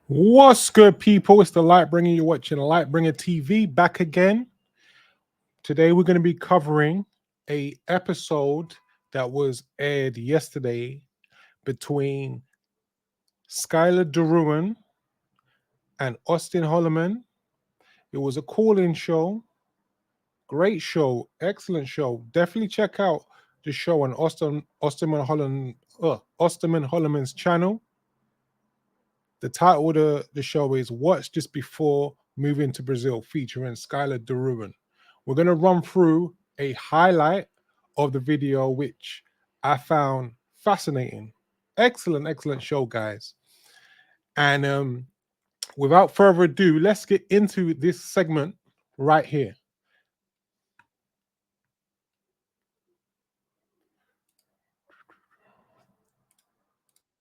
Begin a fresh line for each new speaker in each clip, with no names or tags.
What's good, people? It's the Lightbringer. You're watching Lightbringer TV back again. Today, we're going to be covering a episode that was aired yesterday between Skylar Deruin and Austin Holloman. It was a call-in show, great show, excellent show. Definitely check out the show on Austin Holloman's channel. The title of the show is What's Just Before Moving to Brazil, featuring Skylar Deruin. We're going to run through a highlight of the video, which I found fascinating. Excellent, excellent show, guys. And without further ado, let's get into this segment right here.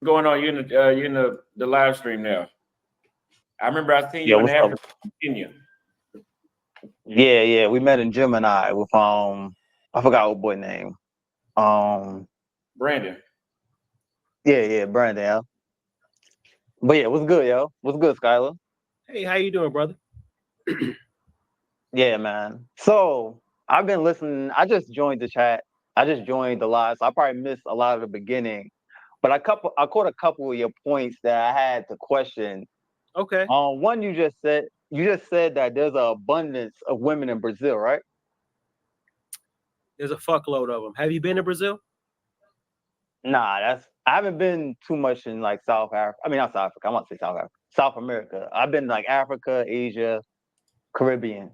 Going on? You in the live stream now. I remember I seen
Yeah,
you in
what's up?
Africa, Kenya.
Yeah, we met in Gemini with I forgot what boy name. Um
Brandon.
yeah, Brandon, yeah. But yeah, what's good, yo? What's good, Skylar?
Hey, how you doing, brother?
Yeah, man. So I've been listening. I just joined the chat. I just joined the live, so I probably missed a lot of the beginning. But I caught a couple of your points that I had to question.
Okay.
One you just said that there's an abundance of women in Brazil, right?
There's a fuckload of them. Have you been to Brazil?
Nah, I haven't been too much in like South Africa. I mean, not South Africa. I want to say South Africa, South America. I've been like Africa, Asia, Caribbean.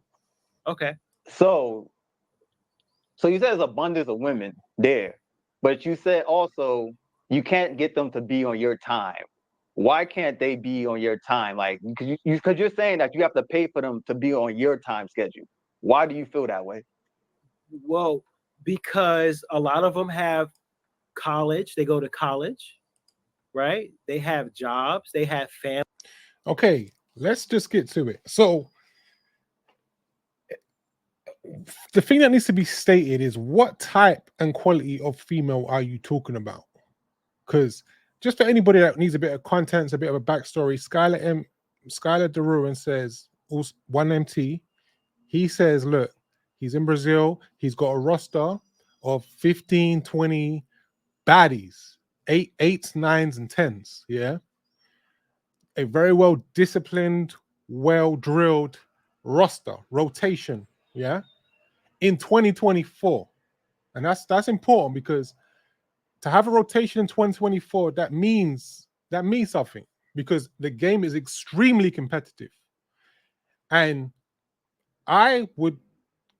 Okay.
So, so you said there's abundance of women there, but you said also you can't get them to be on your time. Why can't they be on your time? Like, because you're saying that you have to pay for them to be on your time schedule. Why do you feel that way?
Well, because a lot of them have college. They go to college, right? They have jobs. They have family.
Okay, let's just get to it. So, the thing that needs to be stated is what type and quality of female are you talking about? Because just for anybody that needs a bit of content, a bit of a backstory, Skylar Deruin says 1MT. He says, look, he's in Brazil. He's got a roster of 15, 20 baddies, eights, nines, and tens. Yeah. A very well disciplined, well drilled roster, rotation. Yeah. In 2024. And that's important because to have a rotation in 2024, that means something because the game is extremely competitive. And I would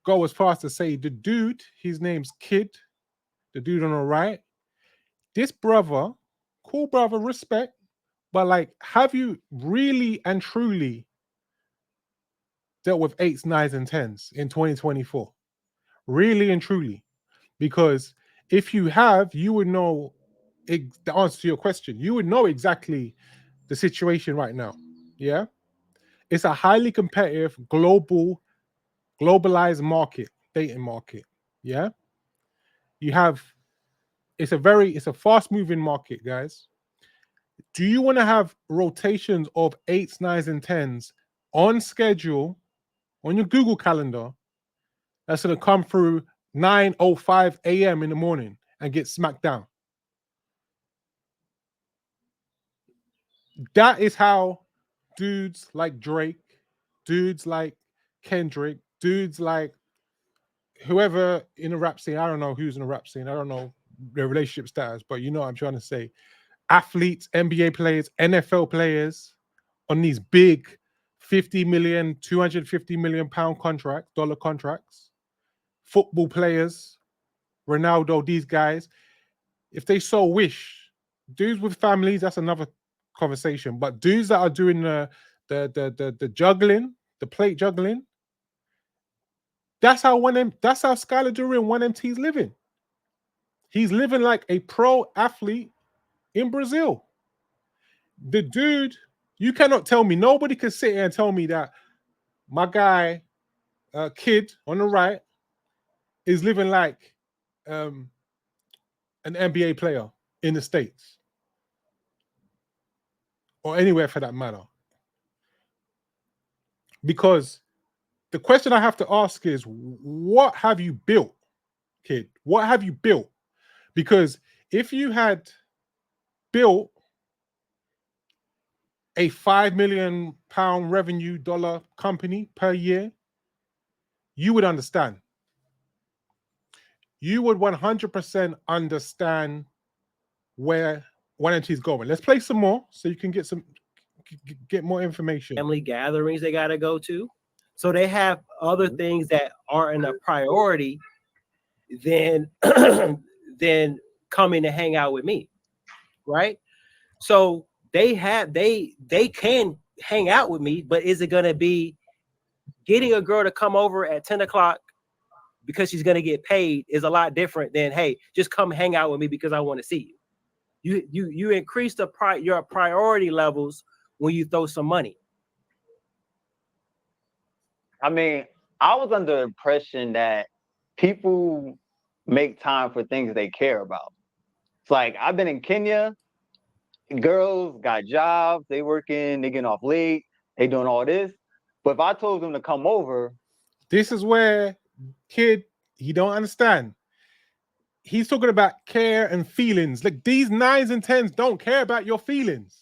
go as far as to say the dude, his name's Kid, the dude on the right, this brother, cool brother, respect, but like, have you really and truly dealt with eights, nines, and tens in 2024? Really and truly? Because if you have, you would know the answer to your question. You would know exactly the situation right now. Yeah. It's a highly competitive, globalized market, dating market. Yeah. You have, it's a fast moving market, guys. Do you want to have rotations of eights, nines, and tens on schedule on your Google calendar that's going to come through 9:05 a.m. in the morning and get smacked down? That is how dudes like Drake, dudes like Kendrick, dudes like whoever in the rap scene. I don't know who's in the rap scene. I don't know their relationship status, but you know what I'm trying to say. Athletes, NBA players, NFL players on these big 50 million, 250 million pound dollar contracts. Football players, Ronaldo, these guys, if they so wish, dudes with families, that's another conversation. But dudes that are doing the juggling, the plate juggling, that's how Skylar Duran 1MT is living. He's living like a pro athlete in Brazil. The dude, you cannot tell me, nobody can sit here and tell me that my guy, Kid on the right, is living like an NBA player in the States or anywhere for that matter. Because the question I have to ask is, what have you built, kid? What have you built? Because if you had built a £5 million revenue dollar company per year, you would understand. You would 100% understand where one entity's going. Let's play some more so you can get more information.
Family gatherings they got to go to. So they have other things that aren't a priority than than coming to hang out with me, right? So they can hang out with me, but is it going to be getting a girl to come over at 10 o'clock because she's going to get paid is a lot different than, hey, just come hang out with me because I want to see you. You increase your priority levels when you throw some money.
I mean, I was under the impression that people make time for things they care about. It's like, I've been in Kenya, girls got jobs, they working, they getting off late, they doing all this. But if I told them to come over,
this is where, kid, you don't understand. He's talking about care and feelings. Like, these 9s and 10s don't care about your feelings.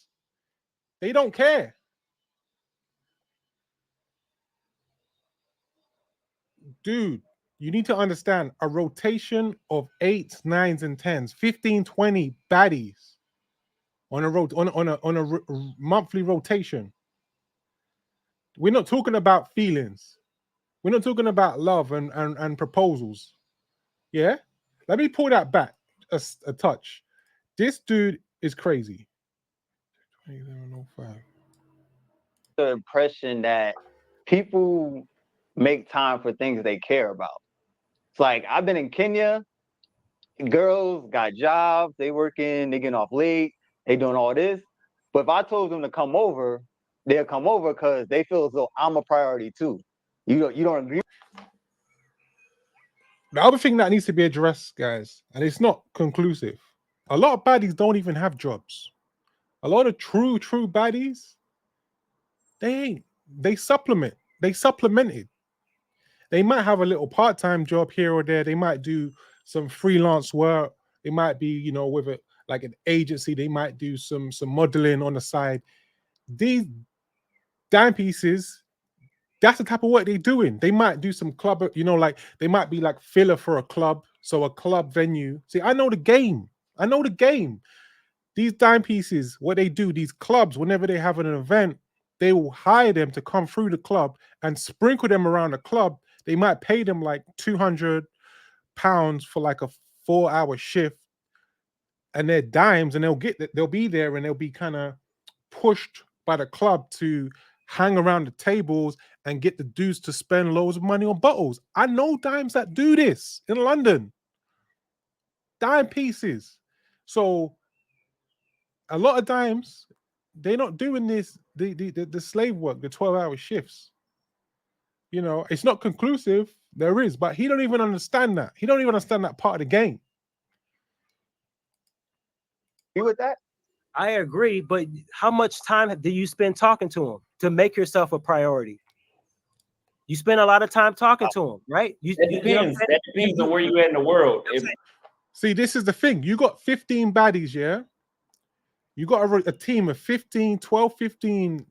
They don't care. Dude, you need to understand a rotation of 8s, 9s, and 10s, 15, 20 baddies on a monthly rotation. We're not talking about feelings. We're not talking about love and proposals. Yeah? Let me pull that back a touch. This dude is crazy. 2705.
the impression that people make time for things they care about. It's like, I've been in Kenya, girls got jobs, they working, they getting off late, they doing all this. But if I told them to come over, they'll come over because they feel as though I'm a priority too. You don't agree?
The other thing that needs to be addressed, guys, and it's not conclusive, a lot of baddies don't even have jobs. A lot of true baddies, they supplement. They supplemented. They might have a little part-time job here or there. They might do some freelance work. They might be, with it like an agency. They might do some modeling on the side. These dime pieces, that's the type of work they're doing. They might do some club, like they might be like filler for a club. So a club venue. See, I know the game. These dime pieces, what they do, these clubs, whenever they have an event, they will hire them to come through the club and sprinkle them around the club. They might pay them like £200 for like a 4-hour shift, and they're dimes, and they'll be there, and they'll be kind of pushed by the club to hang around the tables and get the dudes to spend loads of money on bottles. I know dimes that do this in London. Dime pieces. So a lot of dimes, they're not doing this, the slave work, the 12-hour shifts. It's not conclusive. There is, but he don't even understand that. He don't even understand that part of the game.
You with that?
I agree, but how much time do you spend talking to him to make yourself a priority? You spend a lot of time talking to him, right?
That depends. That depends on where you at in the world.
See, this is the thing. You got 15 baddies, yeah? You got a team of 15, 12, 15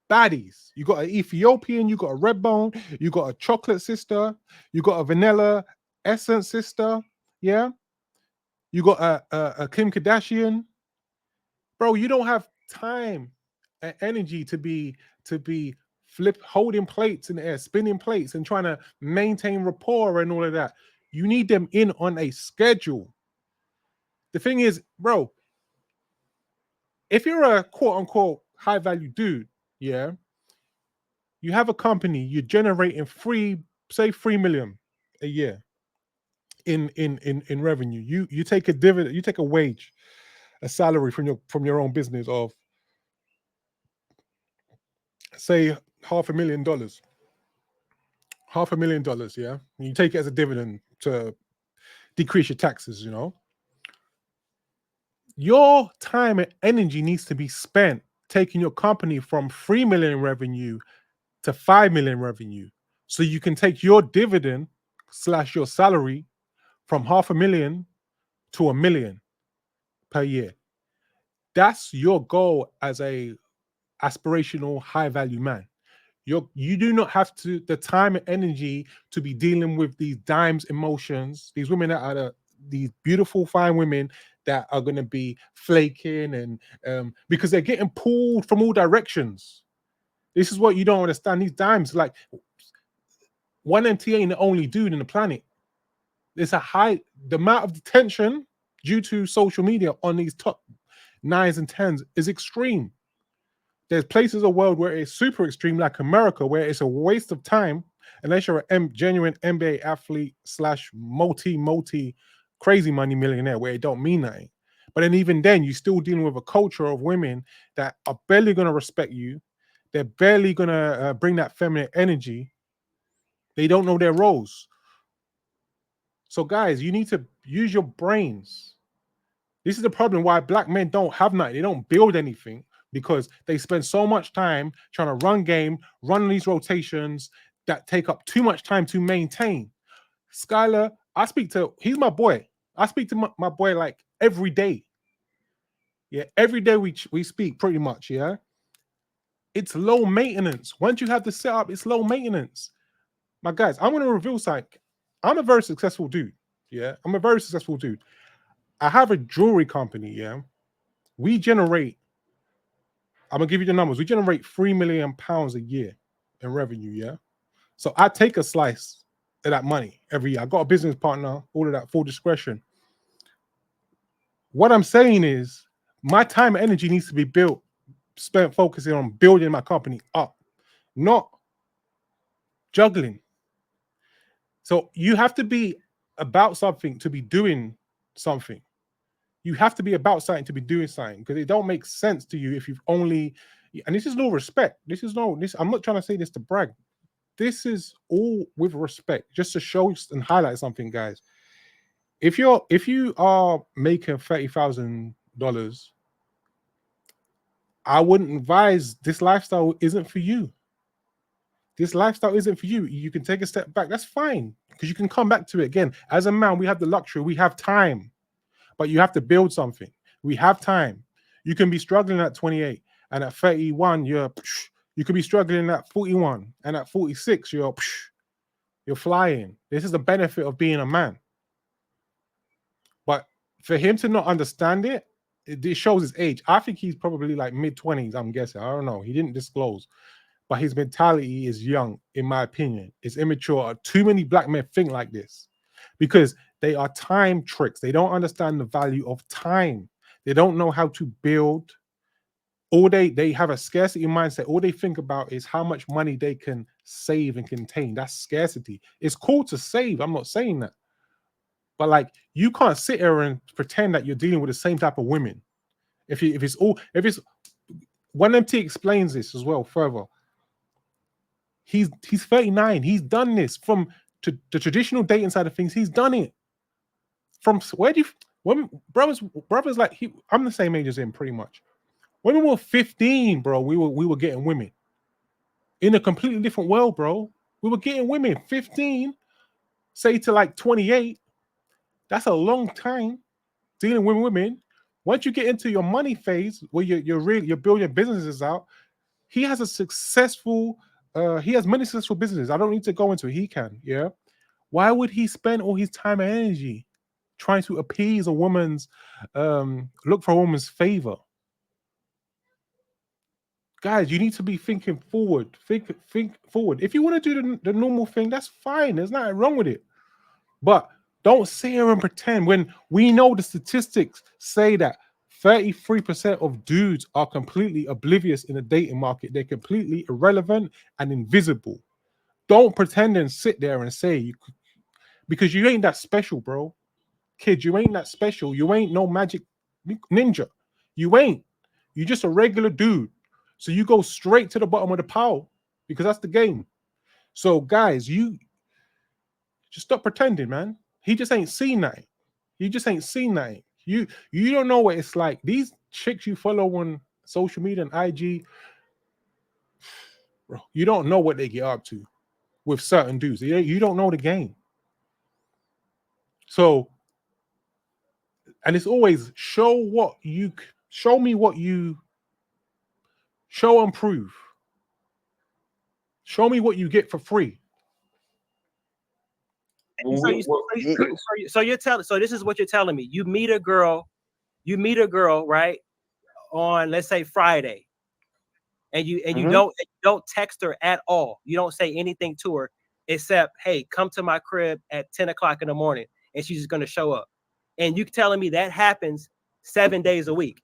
baddies. You got an Ethiopian, you got a red bone, you got a chocolate sister, you got a vanilla essence sister, yeah? You got a Kim Kardashian. Bro, you don't have time and energy to be holding plates in the air, spinning plates and trying to maintain rapport and all of that. You need them in on a schedule. The thing is, bro, if you're a quote unquote high value dude, yeah, you have a company, you're generating 3 million a year in revenue. You take a dividend, you take a wage, a salary from your own business of, say, $500,000. $500,000, yeah. And you take it as a dividend to decrease your taxes, Your time and energy needs to be spent taking your company from 3 million revenue to 5 million revenue. So you can take your dividend / your salary from 500,000 to 1 million per year. That's your goal as a aspirational high value man. You do not have to the time and energy to be dealing with these dimes emotions, these women that are these beautiful fine women that are going to be flaking and because they're getting pulled from all directions. This is what you don't understand. These dimes, like, one MT ain't the only dude in the planet. There's the amount of attention due to social media on these top 9s and 10s is extreme. There's places of the world where it's super extreme, like America, where it's a waste of time unless you're a genuine NBA athlete / multi crazy money millionaire, where it don't mean nothing. But then even then, you're still dealing with a culture of women that are barely going to respect you. They're barely going to bring that feminine energy. They don't know their roles. So guys, you need to use your brains. This is the problem why black men don't have nothing. They don't build anything because they spend so much time trying to run game, run these rotations that take up too much time to maintain. Skylar, he's my boy. I speak to my boy like every day. Yeah, every day we speak pretty much, yeah. It's low maintenance. Once you have the setup, it's low maintenance. My guys, I'm going to reveal something. I'm a very successful dude. Yeah, I'm a very successful dude. I have a jewelry company. Yeah, we generate. I'm gonna give you the numbers. We generate £3 million a year in revenue. Yeah, so I take a slice of that money every year. I got a business partner. All of that, full discretion. What I'm saying is, my time and energy needs to be spent focusing on building my company up, not juggling. So you have to be about something to be doing something. You have to be about something to be doing something, because it don't make sense to you if you've only, and this is no respect. I'm not trying to say this to brag. This is all with respect, just to show and highlight something, guys. If you are making $30,000, I wouldn't advise. This lifestyle isn't for you. This lifestyle isn't for you. You can take a step back. That's fine, because you can come back to it again. As a man, we have the luxury. We have time. But you have to build something. We have time. You can be struggling at 28, and at 31, you could be struggling at 41, and at 46, you're flying. This is the benefit of being a man. But for him to not understand it, it shows his age. I think he's probably like mid-20s, I'm guessing. I don't know. He didn't disclose. But his mentality is young, in my opinion. It's immature. Too many black men think like this because they are time tricks. They don't understand the value of time. They don't know how to build. They have a scarcity mindset. All they think about is how much money they can save and contain. That's scarcity. It's cool to save. I'm not saying that. But like, you can't sit here and pretend that you're dealing with the same type of women. If it's 1MT explains this as well further. He's 39. He's done this from to the traditional dating side of things. He's done it. From when brothers like I'm the same age as him pretty much. When we were 15, bro, we were getting women in a completely different world, bro. We were getting women 15, say to like 28. That's a long time dealing with women. Once you get into your money phase where you're building businesses out, he has many successful businesses. I don't need to go into it. He can, yeah. Why would he spend all his time and energy trying to appease a woman's, look for a woman's favor? Guys, you need to be thinking forward. Think forward. If you want to do the normal thing, that's fine. There's nothing wrong with it. But don't sit here and pretend when we know the statistics say that 33% of dudes are completely oblivious in the dating market. They're completely irrelevant and invisible. Don't pretend and sit there and say because you ain't that special, bro. Kid, you ain't that special. You ain't no magic ninja. You ain't. You just a regular dude. So you go straight to the bottom of the pile because that's the game. So guys, you just stop pretending, man. He just ain't seen that. You just ain't seen that. You don't know what it's like. These chicks you follow on social media and IG, bro. You don't know what they get up to with certain dudes. You don't know the game. So, and it's always show me what you show and prove. Show me what you get for free.
So you're telling. So this is what you're telling me. You meet a girl, right? On, let's say, Friday, and you don't text her at all. You don't say anything to her except, "Hey, come to my crib at 10 o'clock in the morning," and she's just gonna show up. And you telling me that happens 7 days a week?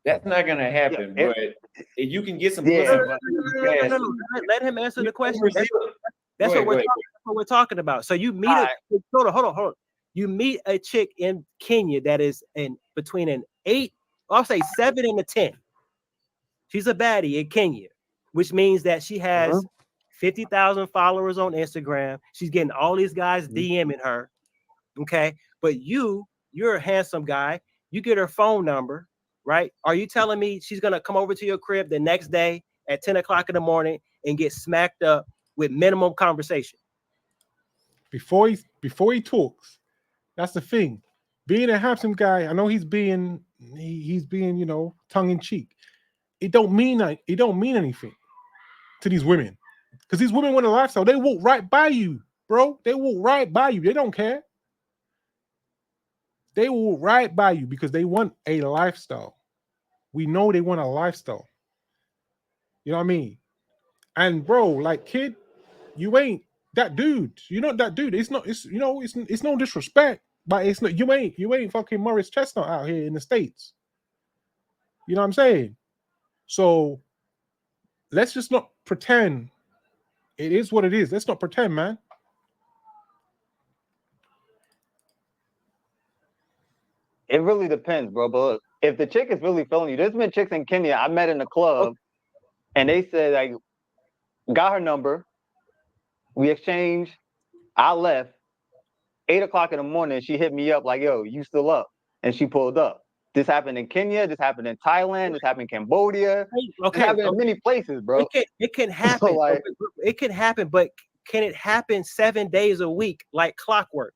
That's not gonna happen. But if you can get some pussy,
no. Let him answer the question. That's what we're talking about. So you meet hold on. You meet a chick in Kenya that is between an 8, I'll say 7 and a 10. She's a baddie in Kenya, which means that she has 50,000 followers on Instagram. She's getting all these guys DMing her. Okay. But you're a handsome guy. You get her phone number, right? Are you telling me she's going to come over to your crib the next day at 10 o'clock in the morning and get smacked up with minimum conversation?
Before he talks, that's the thing. Being a handsome guy, I know he's being, tongue in cheek. It don't mean anything to these women, because these women want a lifestyle. They walk right by you, bro. They walk right by you. They don't care. They will right by you because they want a lifestyle. We know they want a lifestyle. You know what I mean? And bro, like, kid, you ain't that dude. You're not that dude. It's no disrespect, but it's not. You ain't fucking Morris Chestnut out here in the States. You know what I'm saying? So let's just not pretend. It is what it is. Let's not pretend, man.
It really depends, bro. But look, if the chick is really feeling you, there's been chicks in Kenya I met in the club, and they said, like, got her number, we exchanged, I left, 8 o'clock in the morning, she hit me up like, "Yo, you still up?" And she pulled up. This happened in Kenya, this happened in Thailand, this happened in Cambodia. This happened in many places, bro.
It can happen.
So, like,
it can happen, but can it happen 7 days a week like clockwork?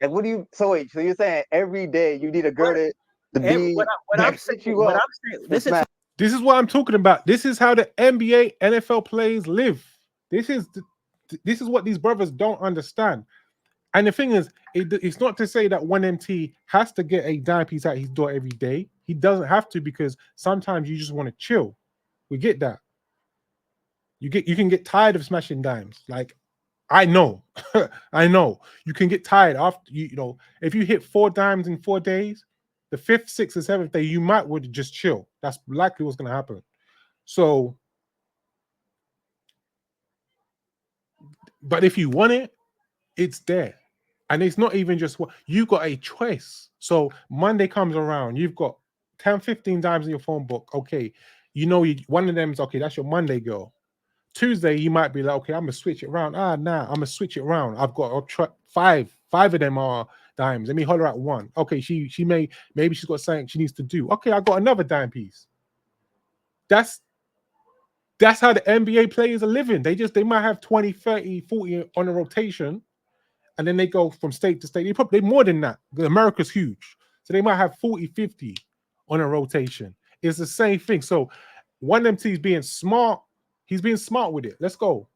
and what do you? So wait, so you're saying every day you need a girl to be?
What I'm saying, listen.
This is what I'm talking about. This is how the NBA, NFL players live. This is what these brothers don't understand. And the thing is, it's not to say that 1MT has to get a dime piece out his door every day. He doesn't have to, because sometimes you just want to chill. We get that. You can get tired of smashing dimes. Like, I know, I know. You can get tired after if you hit 4 dimes in 4 days, the 5th, 6th, or 7th day, you might would just chill. That's likely what's going to happen. So, but if you want it, it's there. And it's not even just what you got a choice. So Monday comes around, you've got 10, 15 dimes in your phone book. Okay, one of them is okay, that's your Monday girl. Tuesday, you might be like, okay, I'm gonna switch it around. I'm gonna switch it around. I've got five of them are dimes. Let me holler at one. Okay, maybe she's got something she needs to do. Okay, I got another dime piece. That's how the NBA players are living. They might have 20, 30, 40 on a rotation, and then they go from state to state. They're more than that. America's huge. So they might have 40, 50 on a rotation. It's the same thing. So 1MT is being smart. He's being smart with it. Let's go.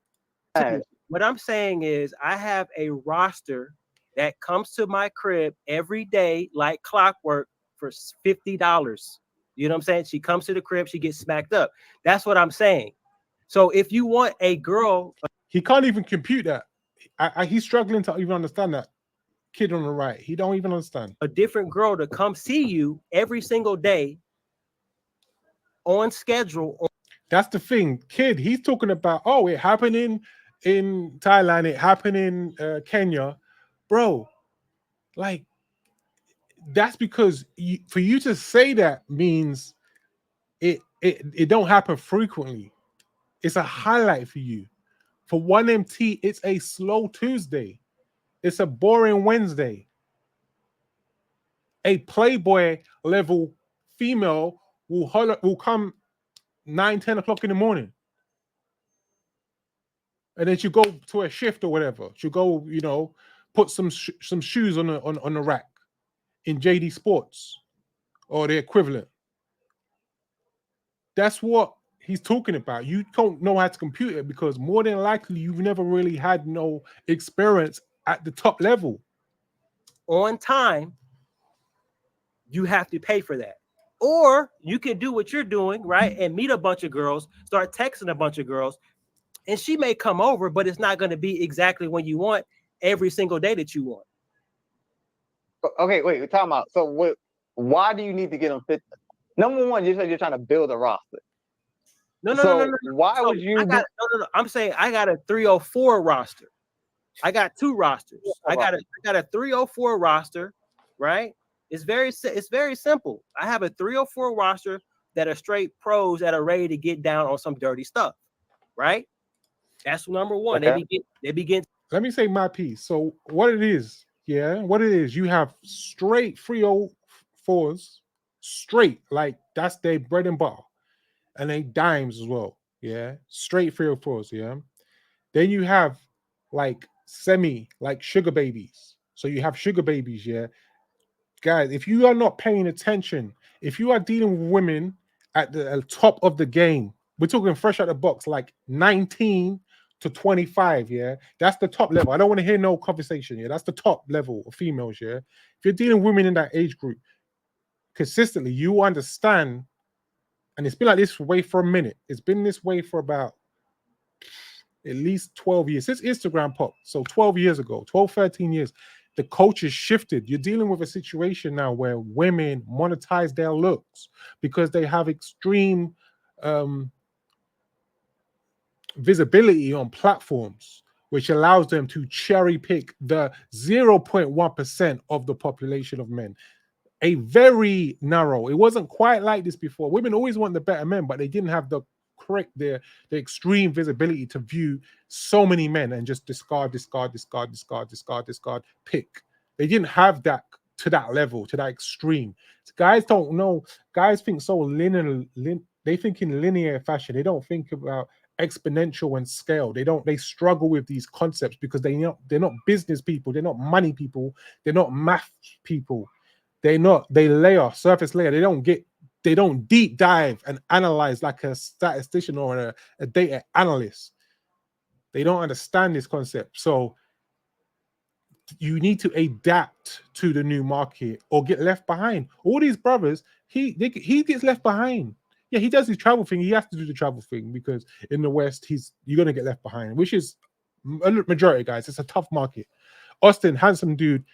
What I'm saying is, I have a roster that comes to my crib every day like clockwork for $50. You know what I'm saying? She comes to the crib, she gets smacked up. That's what I'm saying. So if you want a girl,
he can't even compute that. He's struggling to even understand that. Kid on the right, he don't even understand.
A different girl to come see you every single day on schedule.
That's the thing, kid. He's talking about, oh, it happened in Thailand, it happened in Kenya, bro. Like, that's because for you to say that means it don't happen frequently. It's a highlight for you. For 1MT, it's a slow Tuesday. It's a boring Wednesday. A Playboy level female will come 9, 10 o'clock in the morning. And then you go to a shift or whatever. You go, you know, put some shoes on the rack in JD Sports or the equivalent. That's what he's talking about. You don't know how to compute it because more than likely you've never really had no experience at the top level.
On time, you have to pay for that. Or you can do what you're doing, right? And meet a bunch of girls, start texting a bunch of girls, and she may come over, but it's not going to be exactly when you want every single day that you want.
Okay, wait, we're talking about. So why do you need to get them fit? Number one, you said you're trying to build a roster.
No.
Why would you?
No. I'm saying I got a 304 roster. I got 2 rosters. I got a 304 roster, right? It's very simple. I have a 304 roster that are straight pros that are ready to get down on some dirty stuff, right? That's number one.
Okay.
They begin.
Let me say my piece. So what it is, you have straight 304s, straight, like that's their bread and butter, and they dimes as well, straight 304s, Then you have like like sugar babies. So you have sugar babies, Guys, if you are not paying attention, if you are dealing with women at the top of the game, we're talking fresh out the box, like 19 to 25, that's the top level. I don't want to hear no conversation, that's the top level of females, If you're dealing with women in that age group consistently, you understand, and it's been like this way for a minute. It's been this way for about at least 12 years since Instagram popped. So 12 years ago, 12, 13 years, the culture shifted. You're dealing with a situation now where women monetize their looks because they have extreme visibility on platforms, which allows them to cherry pick the 0.1% of the population of men. A very narrow. It wasn't quite like this before. Women always want the better men, but they didn't have the extreme visibility to view so many men and just discard, pick. They didn't have that to that level, to that extreme. Guys don't know. Guys think so linear. They think in linear fashion. They don't think about exponential and scale. They struggle with these concepts because they're not business people. They're not money people. They're not math people. They layer, surface layer. They don't deep dive and analyze like a statistician or a data analyst. They don't understand this concept. So you need to adapt to the new market or get left behind. All these brothers, he gets left behind. Yeah, he does his travel thing. He has to do the travel thing because in the West, you're going to get left behind, which is a majority, guys. It's a tough market. Austin, handsome dude,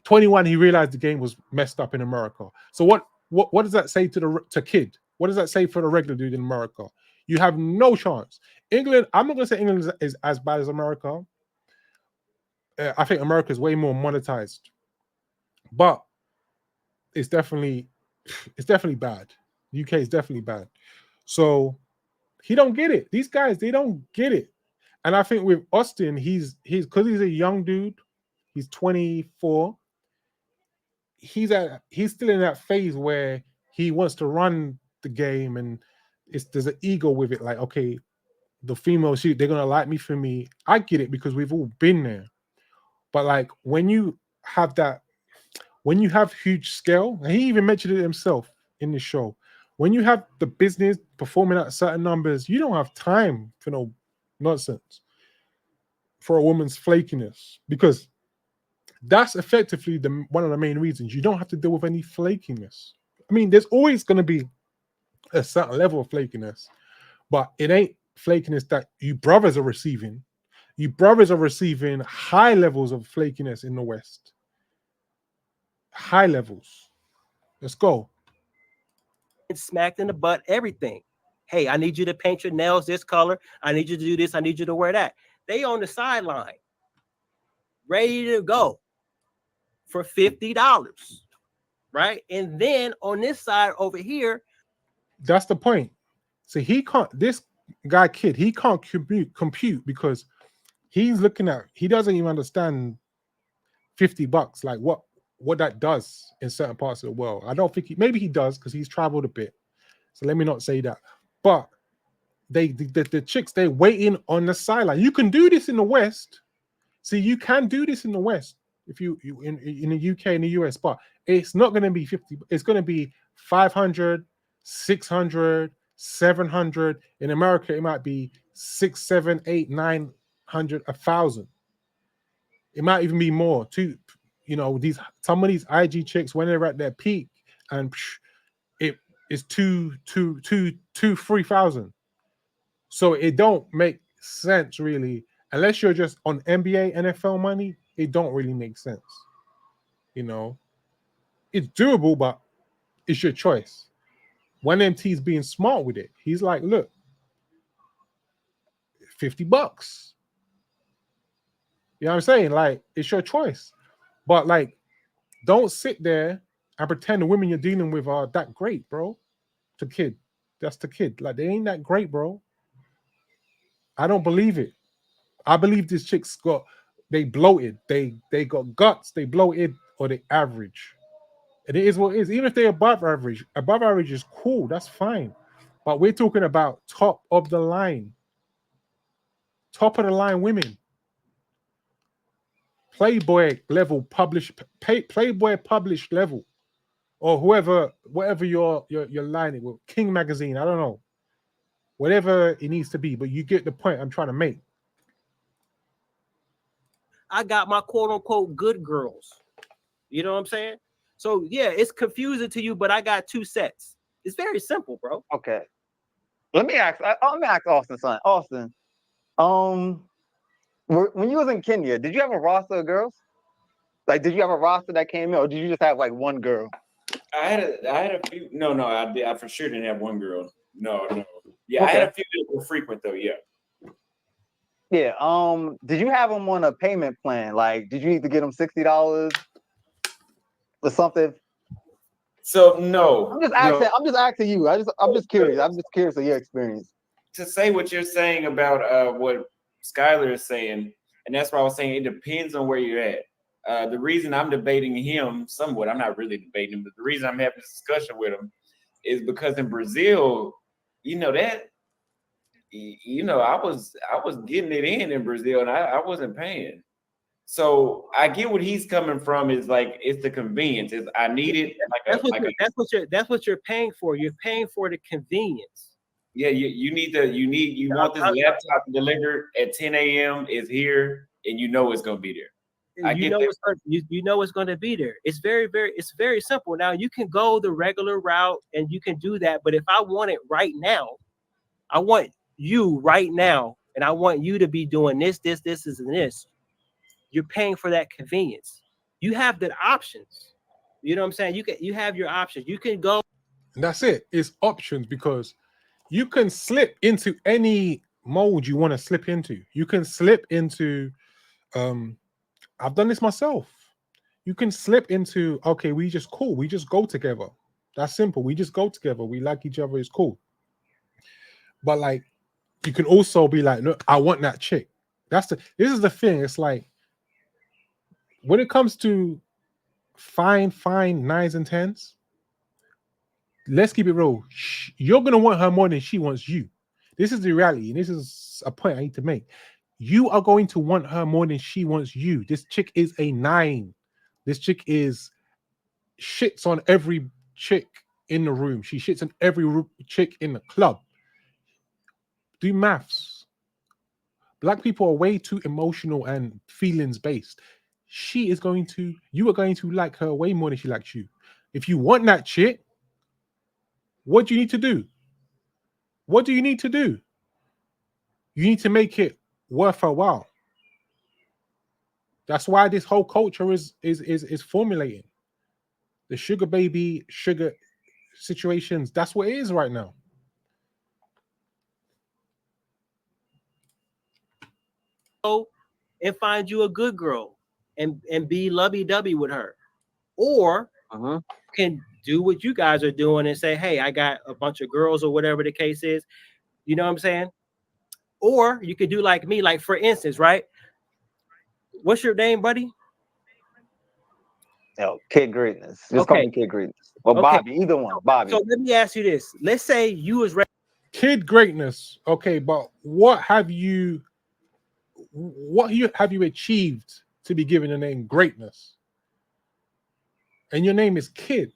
21, he realized the game was messed up in America. So what does that say to kid? What does that say for the regular dude in America? You have no chance. England, I'm not going to say England is as bad as America. I think America is way more monetized, but it's definitely bad. The UK is definitely bad. So he don't get it. These guys, they don't get it. And I think with Austin, he's because he's a young dude. He's 24. He's still in that phase where he wants to run the game, and there's an ego with it. Like, okay, the females, they're gonna like me for me. I get it because we've all been there. But like when you have huge scale, and he even mentioned it himself in the show, when you have the business performing at certain numbers, you don't have time for no nonsense, for a woman's flakiness, because that's effectively one of the main reasons you don't have to deal with any flakiness. I mean, there's always going to be a certain level of flakiness, but it ain't flakiness that you brothers are receiving. You brothers are receiving high levels of flakiness in the West. High levels. Let's go.
It's smacked in the butt, everything. Hey, I need you to paint your nails this color. I need you to do this. I need you to wear that. They on the sideline, ready to go for $50, right? And then on this side over here,
that's the point. So this guy kid, he can't compute because he doesn't even understand $50, like what that does in certain parts of the world. I don't think maybe he does because he's traveled a bit. So let me not say that. but the chicks, they're waiting on the sideline. You can do this in the West. See, you can do this in the West if you in the UK and the US, but it's not going to be 50. It's going to be 500, 600, 700. In America, it might be 6, 7, 8, 900, 1,000. It might even be more. Too, you know, some of these IG chicks when they're at their peak, and it is 3,000. So it don't make sense really, unless you're just on NBA, NFL money. It don't really make sense. You know, it's doable, but it's your choice. 1MT's being smart with it. He's like, look, $50. You know what I'm saying? Like, it's your choice. But like, don't sit there and pretend the women you're dealing with are that great, bro. To kid. That's the kid. Like, they ain't that great, bro. I don't believe it. I believe these chicks they bloated. They got guts, they bloated, or they average. And it is what it is. Even if they're above average is cool. That's fine. But we're talking about top of the line women. Playboy level Playboy published level, or whatever your line it with, King magazine. I don't know. Whatever it needs to be, but you get the point I'm trying to make.
I got my quote unquote good girls. You know what I'm saying? So yeah, it's confusing to you, but I got two sets. It's very simple, bro.
Okay. Let me ask Austin, son. Austin, when you was in Kenya, did you have a roster of girls? Like, did you have a roster that came in, or did you just have like one girl?
I had a few. No, I did. I for sure didn't have one girl. No. Yeah,
Okay.
I had a few that were frequent though. Yeah.
Yeah. Did you have them on a payment plan? Like, did you need to get them $60 or something?
So no.
I'm just asking you. I'm just curious. I'm just curious of your experience.
To say what you're saying about what Skylar is saying, and that's why I was saying it depends on where you're at. The reason I'm debating him somewhat, I'm not really debating him, but the reason I'm having this discussion with him is because in Brazil, I was getting it in Brazil, and I wasn't paying. So I get what he's coming from. Is like it's the convenience. Is I need it.
That's what you're paying for. You're paying for the convenience.
Yeah, you want this laptop delivered at 10 a.m. It's here, and you know it's gonna be there.
You know it's going to be there. It's very simple. Now you can go the regular route and you can do that, but if I want it right now, I want you right now, and I want you to be doing this, and this. You're paying for that convenience. You have the options. You know what I'm saying? You have your options. You can go.
And that's it. It's options, because you can slip into any mold you want to slip into. You can slip into I've done this myself. You can slip into, okay, we just cool. We just go together. That's simple. We just go together. We like each other. It's cool. But like, you can also be like, look, I want that chick. This is the thing. It's like, when it comes to fine 9s and 10s, let's keep it real. You're going to want her more than she wants you. This is the reality. And this is a point I need to make. You are going to want her more than she wants you. This chick is a 9. This chick shits on every chick in the room. She shits on every chick in the club. Do maths. Black people are way too emotional and feelings based. You are going to like her way more than she likes you. If you want that chick, what do you need to do? What do you need to do? You need to make it worth her while. That's why this whole culture is formulating. The sugar baby, sugar situations. That's what it is right now.
Go and find you a good girl and be lovey-dovey with her. Or can do what you guys are doing and say, hey, I got a bunch of girls, or whatever the case is. You know what I'm saying? Or you could do like me, like for instance, right? What's your name, buddy?
Kid Greatness. Just call me Kid Greatness. Or Bobby, either one. Bobby.
So let me ask you this. Let's say you was ready.
Kid greatness. Okay, but what have you achieved to be given the name greatness? And your name is Kid.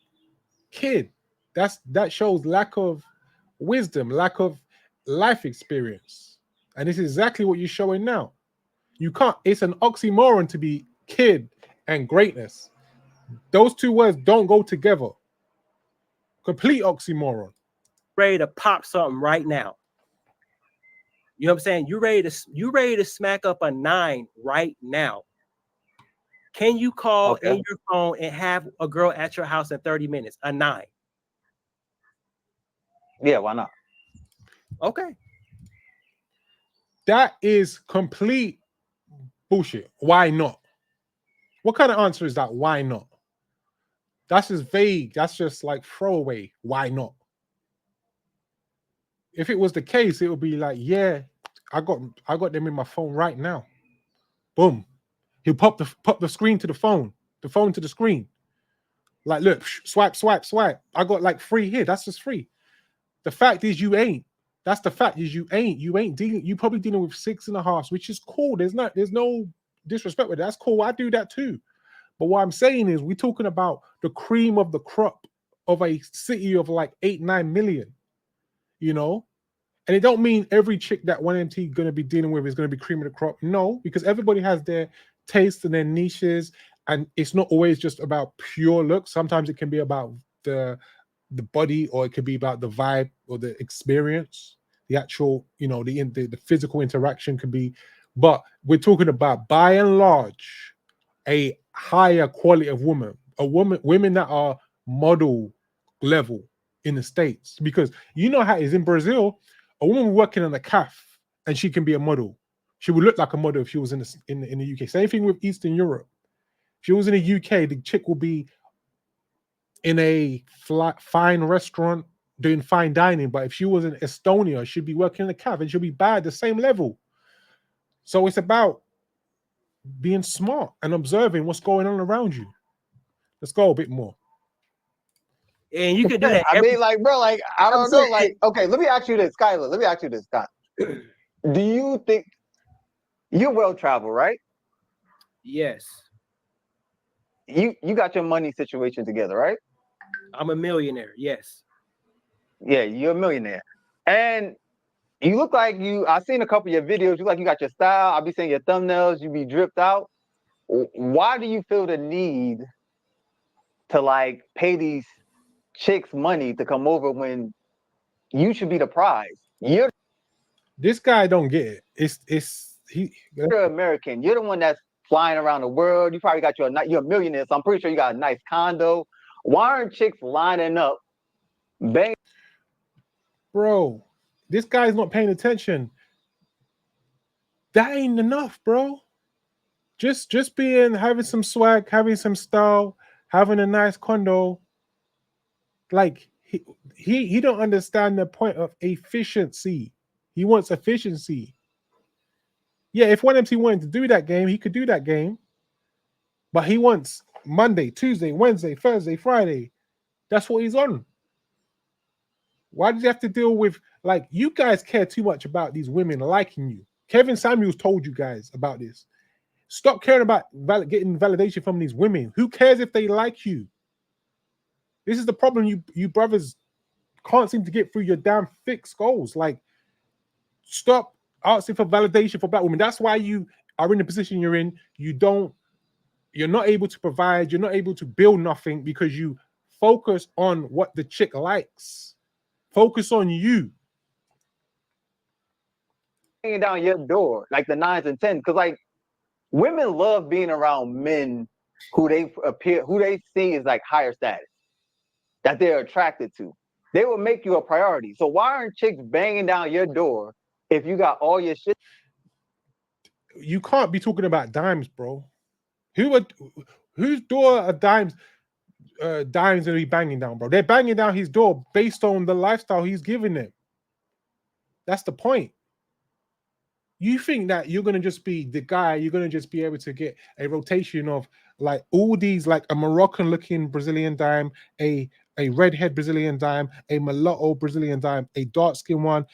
Kid. That shows lack of wisdom, lack of life experience. And this is exactly what you're showing now. You can't, it's an oxymoron to be kid and greatness. Those two words don't go together. Complete oxymoron.
Ready to pop something right now. You know what I'm saying? You ready to smack up a 9 right now. Can you call in your phone and have a girl at your house in 30 minutes? A 9.
Yeah, why not?
Okay.
That is complete bullshit. Why not? What kind of answer is that? Why not? That's just vague. That's just like throwaway. Why not? If it was the case, it would be like, yeah, I got them in my phone right now. Boom. He'll pop the screen to the phone to the screen. Like, look, swipe, swipe, swipe. I got like 3 here. That's just 3. The fact is you ain't. That's the fact is you ain't dealing. You probably dealing with 6.5, which is cool. There's no disrespect with it. That's cool. I do that too. But what I'm saying is we're talking about the cream of the crop of a city of like 8-9 million, you know? And it don't mean every chick that 1MT gonna be dealing with is gonna be cream of the crop. No, because everybody has their tastes and their niches, and it's not always just about pure looks. Sometimes it can be about the body, or it could be about the vibe or the experience, the actual, you know, the physical interaction could be. But we're talking about, by and large, a higher quality of women that are model level in the States. Because you know how it is in Brazil, a woman working in a cafe and she can be a model. She would look like a model if she was in the UK. Same thing with Eastern Europe. If she was in the UK, the chick will be in a fine restaurant doing fine dining. But if she was in Estonia, she'd be working in a cafe and she'll be bad the same level. So it's about being smart and observing what's going on around you. Let's go a bit more.
And you could do that.
I mean, like, bro, like, I don't know. Like, okay, let me ask you this, Skylar. Let me ask you this, Scott. Do you think you're well traveled, right?
Yes.
You got your money situation together, right?
I'm a millionaire. Yes.
Yeah, you're a millionaire. And you look like I've seen a couple of your videos. You like you got your style. I'll be seeing your thumbnails. You be dripped out. Why do you feel the need to like pay these chicks money to come over when you should be the prize?
This guy don't get it.
You're American. You're the one that's flying around the world. You probably got you're a millionaire, so I'm pretty sure you got a nice condo. Why aren't chicks lining up? Bang.
Bro, this guy's not paying attention. That ain't enough, bro. Just having some swag, having some style, having a nice condo. Like he don't understand the point of efficiency. He wants efficiency. Yeah, if 1MT wanted to do that game, he could do that game. But he wants Monday, Tuesday, Wednesday, Thursday, Friday. That's what he's on. Why did you have to deal with, like, you guys care too much about these women liking you? Kevin Samuels told you guys about this. Stop caring about getting validation from these women. Who cares if they like you? This is the problem. You brothers can't seem to get through your damn fixed goals. Like, stop asking for validation for black women. That's why you are in the position you're in. You're not able to provide. You're not able to build nothing because you focus on what the chick likes. Focus on you.
Banging down your door, like the 9s and 10s, because like women love being around men who they see as like higher status, that they're attracted to. They will make you a priority. So why aren't chicks banging down your door if you got all your shit?
You can't be talking about dimes, bro. Whose door are dimes? Dimes gonna be banging down, bro. They're banging down his door based on the lifestyle he's giving them. That's the point. You think that you're gonna just be the guy, you're gonna just be able to get a rotation of like all these, like a Moroccan looking Brazilian dime, a a redhead Brazilian dime, a mulatto Brazilian dime, a dark skin one,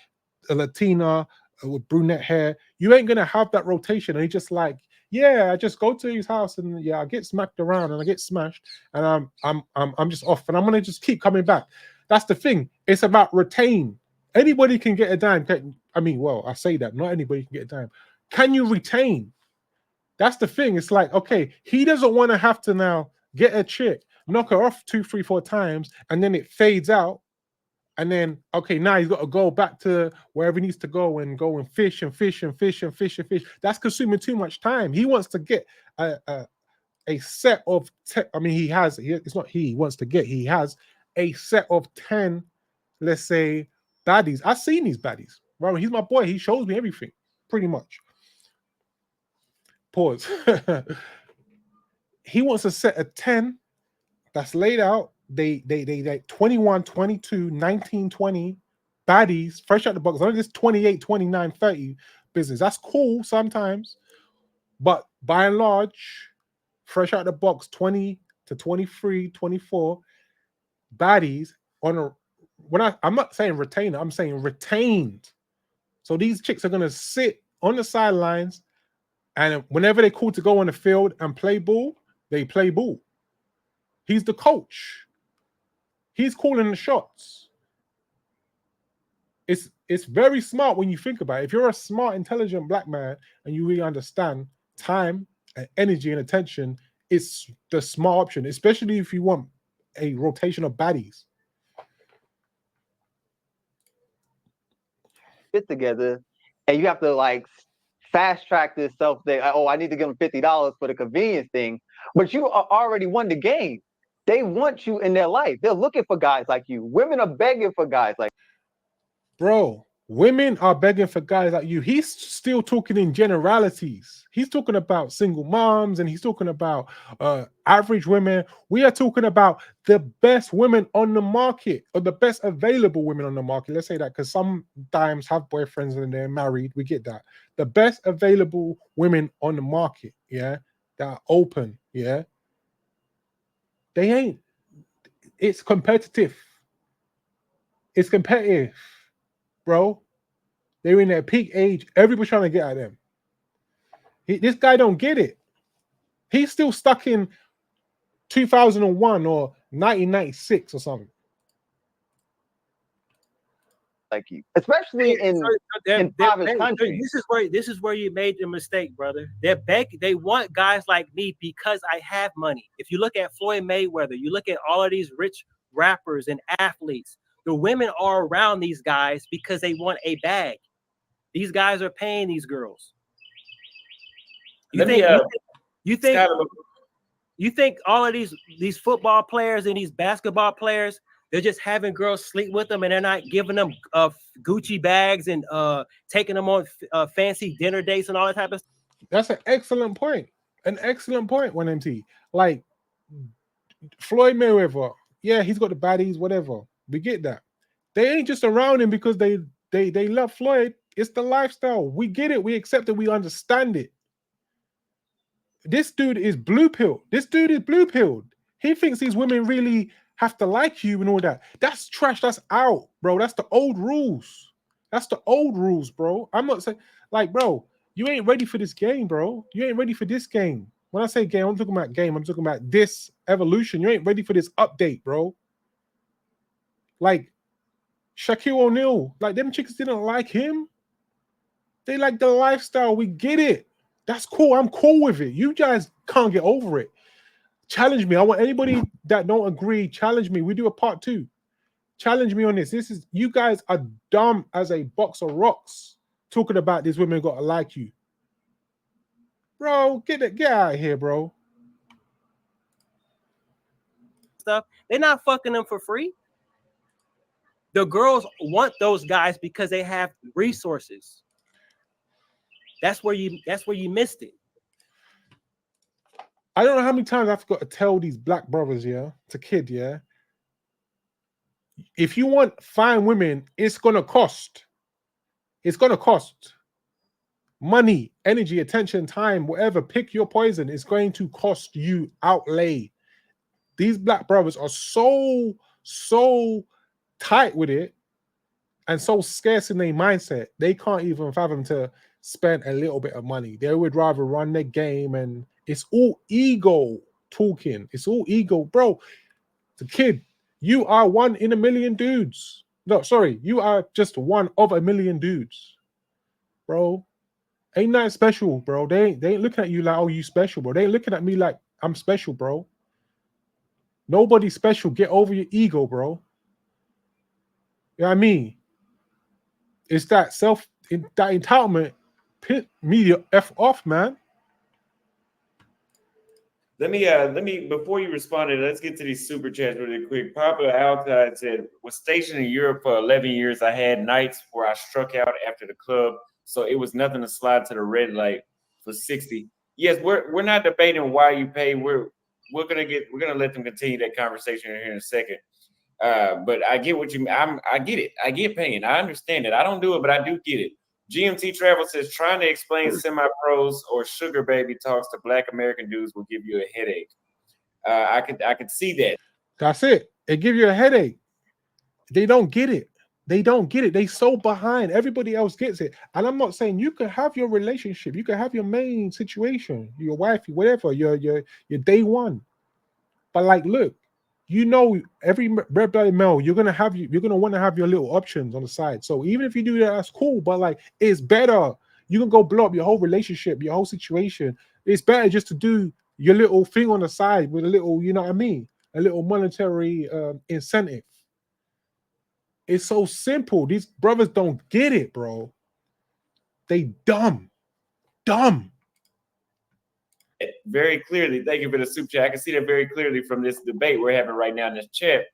a Latina with brunette hair. You ain't gonna have that rotation. And he just like, yeah, I just go to his house and yeah, I get smacked around and I get smashed, and I'm just off, and I'm gonna just keep coming back. That's the thing. It's about retain. Anybody can get a dime. I mean, well, I say that not anybody can get a dime. Can you retain? That's the thing. It's like, okay, he doesn't want to have to now get a chick, knock her off 2, 3, 4 times, and then it fades out. And then, okay, now he's got to go back to wherever he needs to go and fish and fish and fish and fish and fish. That's consuming too much time. He wants to get a set of, he has a set of 10, let's say, baddies. I've seen these baddies. Bro, he's my boy. He shows me everything, pretty much. Pause. He wants a set of 10 that's laid out. They 21, 22, 19, 20 baddies, fresh out the box. Only this 28, 29, 30 business. That's cool sometimes. But by and large, fresh out the box, 20 to 23, 24 baddies on a, I'm not saying retainer, I'm saying retained. So these chicks are gonna sit on the sidelines, and whenever they call to go on the field and play ball, they play ball. He's the coach. He's calling the shots. It's very smart when you think about it. If you're a smart, intelligent black man and you really understand time and energy and attention, it's the smart option, especially if you want a rotation of baddies.
Fit together, and you have to like fast track this self thing. Oh, I need to give them $50 for the convenience thing, but you already won the game. They want you in their life. They're looking for guys like you. Women are begging for guys like,
bro. Women are begging for guys like you. He's still talking in generalities. He's talking about single moms and he's talking about average women. We are talking about the best women on the market, or the best available women on the market. Let's say that, because some dimes have boyfriends and they're married. We get that. The best available women on the market, yeah, that are open, yeah. They ain't. It's competitive. It's competitive, bro. They're in their peak age. Everybody's trying to get at them. This guy don't get it. He's still stuck in 2001 or 1996 or something.
like you, especially in impoverished countries.
This is where you made the mistake, brother. They want guys like me because I have money. If you look at Floyd Mayweather, you look at all of these rich rappers and athletes, the women are around these guys because they want a bag. These guys are paying these girls. You think all of these football players and these basketball players, they're just having girls sleep with them and they're not giving them Gucci bags and taking them on fancy dinner dates and all that type of stuff?
That's an excellent point. An excellent point, 1MT. Like Floyd Mayweather, yeah, he's got the baddies, whatever. We get that. They ain't just around him because they love Floyd. It's the lifestyle. We get it. We accept it. We understand it. This dude is blue pilled. He thinks these women really have to like you and all that. That's trash. That's out, bro. That's the old rules. Bro. I'm not saying, like, bro, you ain't ready for this game, bro. You ain't ready for this game. When I say game, I'm talking about game. I'm talking about this evolution. You ain't ready for this update, bro. Like Shaquille O'Neal, like them chicks didn't like him. They like the lifestyle. We get it. That's cool. I'm cool with it. You guys can't get over it. Challenge me. I want anybody that don't agree, challenge me. We do a part 2. Challenge me on this. You guys are dumb as a box of rocks talking about these women gotta like you. Bro, get out of here, bro.
Stuff. They're not fucking them for free. The girls want those guys because they have resources. That's where you missed it.
I don't know how many times I've got to tell these black brothers, yeah, to kid, yeah. If you want fine women, it's gonna cost. It's gonna cost money, energy, attention, time, whatever. Pick your poison. It's going to cost you outlay. These black brothers are so so tight with it and so scarce in their mindset, they can't even fathom to spend a little bit of money. They would rather run their game, and it's all ego talking. It's all ego, bro. The kid, you are one in a million dudes. No, sorry, you are just one of a million dudes, bro. Ain't that special, bro? They ain't looking at you like, oh, you special, bro. They ain't looking at me like I'm special, bro. Nobody's special. Get over your ego, bro. You know what I mean? It's that that entitlement pit me the F off, man.
Let me before you responded, let's get to these super chats really quick. Papa Outside said, was stationed in Europe for 11 years. I had nights where I struck out after the club, so it was nothing to slide to the red light for 60. Yes, we're not debating why you pay. We're gonna let them continue that conversation here in a second. But I get what you mean. I get it. I get paying. I understand it. I don't do it, but I do get it. GMT Travel says trying to explain semi-pros or sugar baby talks to Black American dudes will give you a headache. I could see that.
That's it. It give you a headache. They don't get it. They don't get it. They so behind. Everybody else gets it. And I'm not saying you can have your relationship. You can have your main situation, your wifey, whatever, your day one. But like, look, you know, every red-blooded male, you're gonna want to have your little options on the side. So even if you do that, that's cool. But like, it's better. You can go blow up your whole relationship, your whole situation. It's better just to do your little thing on the side with a little, you know what I mean, a little monetary incentive. It's so simple. These brothers don't get it, bro. They dumb.
Very clearly. Thank you for the super chat. I can see that very clearly from this debate we're having right now in this chat.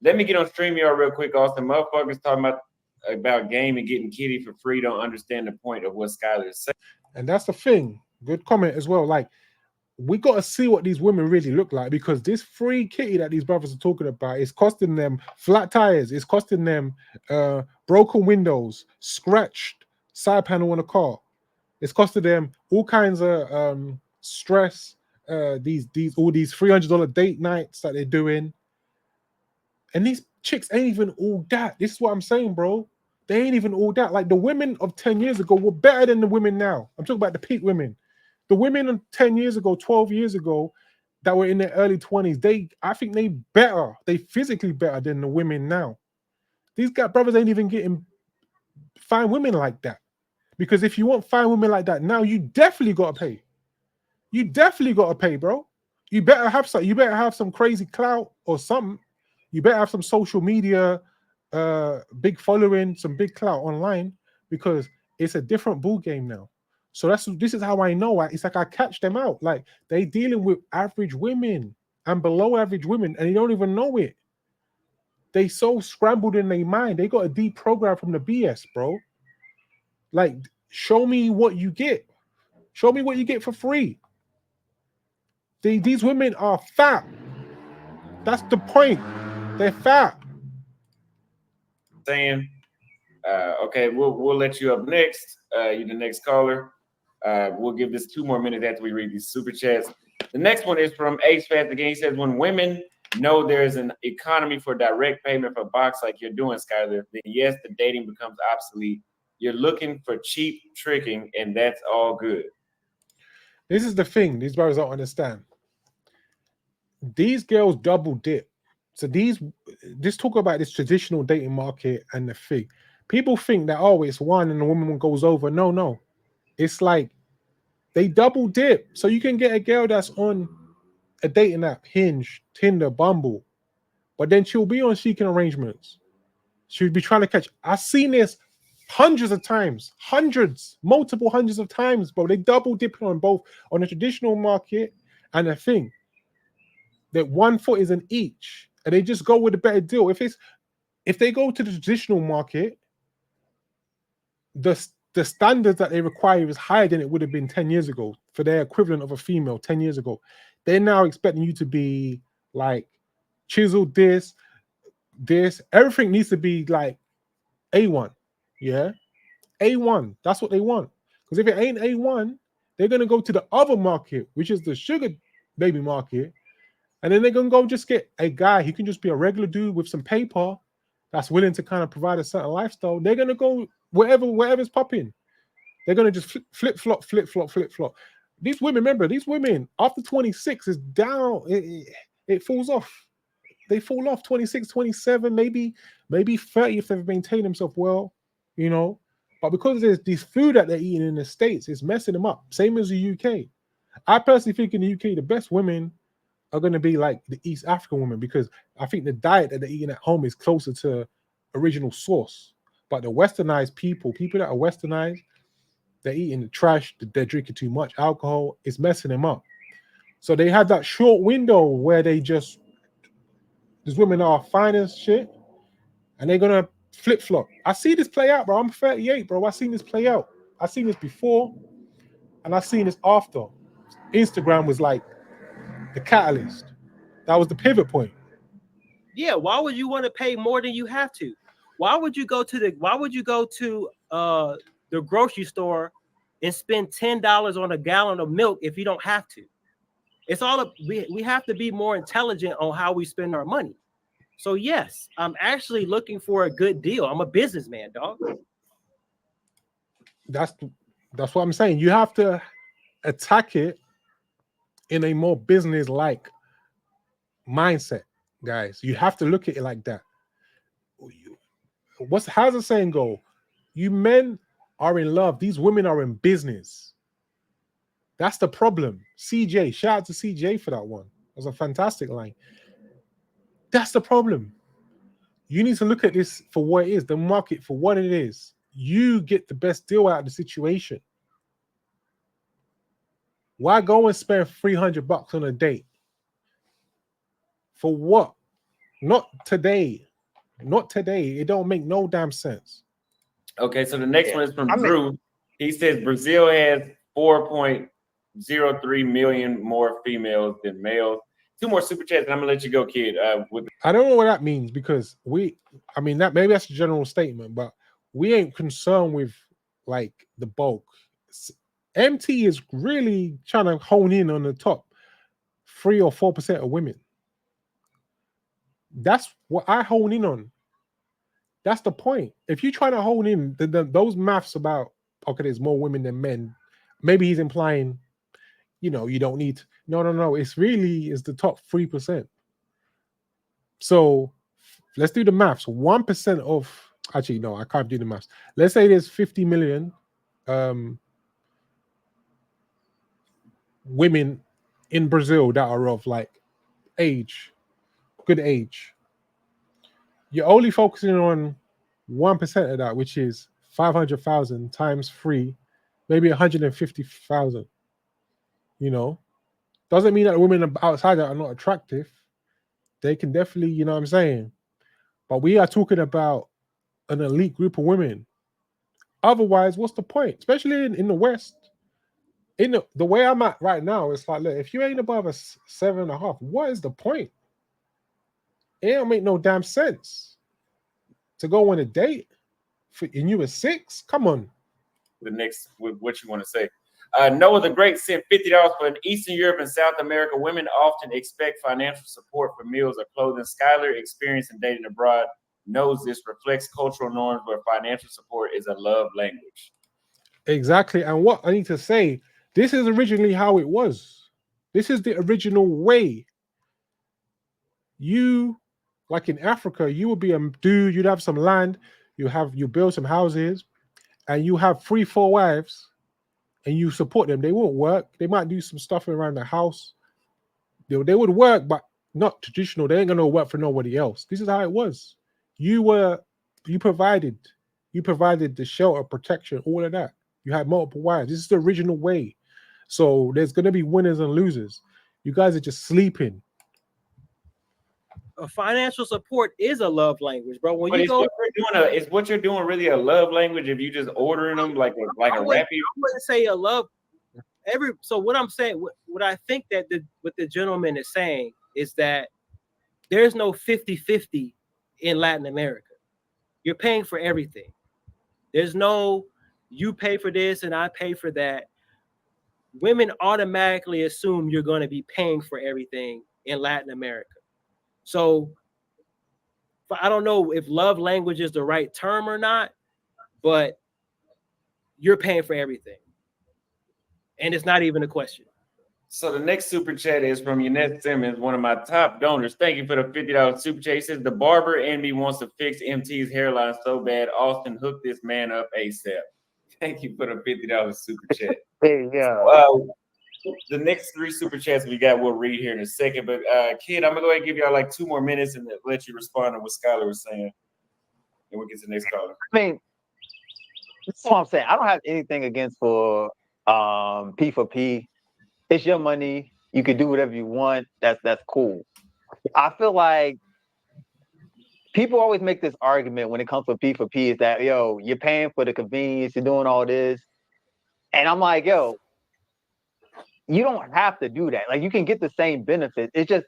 Let me get on StreamYard real quick, Austin. Motherfuckers talking about game and getting kitty for free don't understand the point of what Skylar is saying.
And that's the thing. Good comment as well. Like, we got to see what these women really look like, because this free kitty that these brothers are talking about is costing them flat tires. It's costing them broken windows, scratched side panel on a car. It's costing them all kinds of stress. All these $300 date nights that they're doing, and these chicks ain't even all that. This is what I'm saying, bro. They ain't even all that. Like, the women of 10 years ago were better than the women now. I'm talking about the peak women. The women of 10 years ago, 12 years ago, that were in their early 20s, I think they better. They physically better than the women now. These guys, brothers ain't even getting fine women like that. Because if you want fine women like that now, you definitely got to pay. You definitely got to pay, bro. You better have some. You better have some crazy clout or something. You better have some social media, big following, some big clout online, because it's a different ball game now. So this is how I know. It's like I catch them out. Like, they dealing with average women and below average women, and they don't even know it. They so scrambled in their mind. They got to deprogram from the BS, bro. Like, show me what you get. Show me what you get for free. These women are fat. That's the point. They're fat.
Saying, okay, we'll let you up next. You're the next caller. We'll give this 2 more minutes after we read these super chats. The next one is from Ace Fast again. He says, when women know there's an economy for direct payment for box like you're doing, Skylar, then yes, the dating becomes obsolete. You're looking for cheap tricking, and that's all good.
This is the thing these brothers don't understand. These girls double dip. So this talk about this traditional dating market and the thing. People think that, oh, it's one and the woman goes over. No. It's like they double dip. So you can get a girl that's on a dating app, Hinge, Tinder, Bumble, but then she'll be on seeking arrangements. She'll be trying to catch. I've seen this hundreds of times, multiple hundreds of times, bro. They double dip on both, on the traditional market and the thing. That one foot is in each, and they just go with a better deal. If they go to the traditional market, the standards that they require is higher than it would have been 10 years ago for their equivalent of a female 10 years ago. They're now expecting you to be like chiseled, this, everything needs to be like A1. Yeah, A1. That's what they want. Because if it ain't A1, they're gonna go to the other market, which is the sugar baby market, And then they're gonna go just get a guy. He can just be a regular dude with some paper that's willing to kind of provide a certain lifestyle. They're gonna go wherever's popping. They're gonna just flip flop. These women, remember, these women after 26 is down. It falls off. They fall off 26, 27, maybe 30 if they've maintained themselves well, you know. But because there's this food that they're eating in the States, it's messing them up. Same as the UK. I personally think in the UK, the best women are going to be like the East African women, because I think the diet that they're eating at home is closer to original source. But the westernized people that are westernized, they're eating the trash, they're drinking too much alcohol, it's messing them up. So they have that short window where these women are fine as shit, and they're gonna flip flop. I see this play out, bro. I'm 38, bro. I seen this play out. I seen this before, and I seen this after. Instagram was like the catalyst. That was the pivot point.
Yeah, why would you want to pay more than you have to? Why would you go to the grocery store and spend $10 on a gallon of milk if you don't have to? It's all we have to be more intelligent on how we spend our money. So yes, I'm actually looking for a good deal. I'm a businessman, dog.
That's what I'm saying. You have to attack it in a more business-like mindset, guys. You have to look at it like that. How's the saying go? You men are in love. These women are in business. That's the problem. CJ, shout out to CJ for that one. That was a fantastic line. That's the problem. You need to look at this for what it is, the market for what it is. You get the best deal out of the situation. Why go and spend $300 on a date? For what? Not today. Not today. It don't make no damn sense.
Okay, so the next one is from Drew. He says Brazil has 4.03 million more females than males. Two more super chats, and I'm gonna let you go, kid.
I don't know what that means, because that maybe that's a general statement, but we ain't concerned with like the bulk. MT is really trying to hone in on the top 3 or 4% of women. That's what I hone in on. That's the point. If you're trying to hone in those maths about, okay, there's more women than men, maybe he's implying, you don't need to. No. It's the top 3%. So let's do the maths. 1% of, actually, no, I can't do the maths. Let's say there's 50 million women in Brazil that are of like good age. You're only focusing on 1% of that, which is 500,000 times 3, maybe 150,000. Doesn't mean that the women outside that are not attractive. They can definitely, you know what I'm saying? But we are talking about an elite group of women. Otherwise, what's the point? Especially in the West. The way I'm at right now, it's like, look, if you ain't above a 7.5, what is the point? It don't make no damn sense to go on a date and you a 6. Come on.
The next, what you want to say? Noah the Great sent $50 for an Eastern Europe and South America. Women often expect financial support for meals or clothing. Skylar, experience in dating abroad, knows this reflects cultural norms where financial support is a love language.
Exactly. And what I need to say, this is originally how it was. This is the original way. Like in Africa, you would be a dude, you'd have some land, you build some houses, and you have 3-4 wives, and you support them. They won't work. They might do some stuff around the house. They would work, but not traditional. They ain't gonna work for nobody else. This is how it was. You provided the shelter, protection, all of that. You had multiple wives. This is the original way. So there's gonna be winners and losers. You guys are just sleeping.
Financial support is a love language, bro. When
is what you're doing really a love language if you just ordering them like a rappy?
I wouldn't say a love. So what I'm saying, what I think that what the gentleman is saying is that there's no 50-50 in Latin America. You're paying for everything. There's no you pay for this and I pay for that. Women automatically assume you're going to be paying for everything in Latin America. So I don't know if love language is the right term or not, but you're paying for everything. And it's not even a question.
So the next super chat is from Yannette Simmons, one of my top donors. Thank you for the $50 super chat. He says, the barber in me wants to fix MT's hairline so bad. Austin, hook this man up ASAP. Thank you for the $50 super chat.
Hey, yeah.
The next 3 super chats we got, we'll read here in a second. But Kid, I'm gonna go ahead and give y'all like 2 more minutes and let you respond to what Skylar was saying. And we'll get to the next caller.
I mean, that's what I'm saying. I don't have anything against for P4P. It's your money. You can do whatever you want. That's cool. I feel like people always make this argument when it comes to P4P is that, yo, you're paying for the convenience, you're doing all this. And I'm like, yo, you don't have to do that. Like, you can get the same benefits. It's just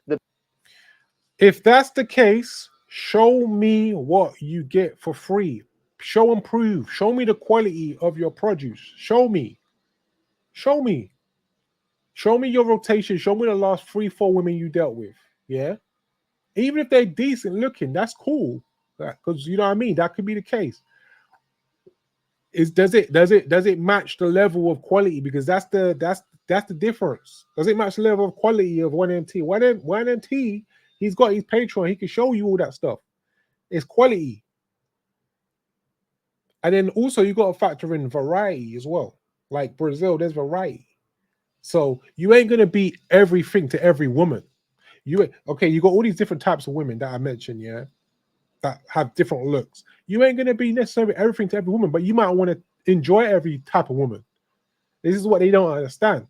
If that's the case, show me what you get for free. Show and prove. Show me the quality of your produce. Show me. Show me. Show me your rotation. Show me the last 3-4 women you dealt with. Yeah. Even if they're decent looking, that's cool. Because you know what I mean? That could be the case. Does it match the level of quality? Because that's the difference. Does it match the level of quality of 1MT? 1MT, he's got his Patreon. He can show you all that stuff. It's quality. And then also you got to factor in variety as well. Like Brazil, there's variety. So you ain't gonna be everything to every woman. You got all these different types of women that I mentioned, yeah, that have different looks. You ain't gonna be necessarily everything to every woman, but you might want to enjoy every type of woman. This is what they don't understand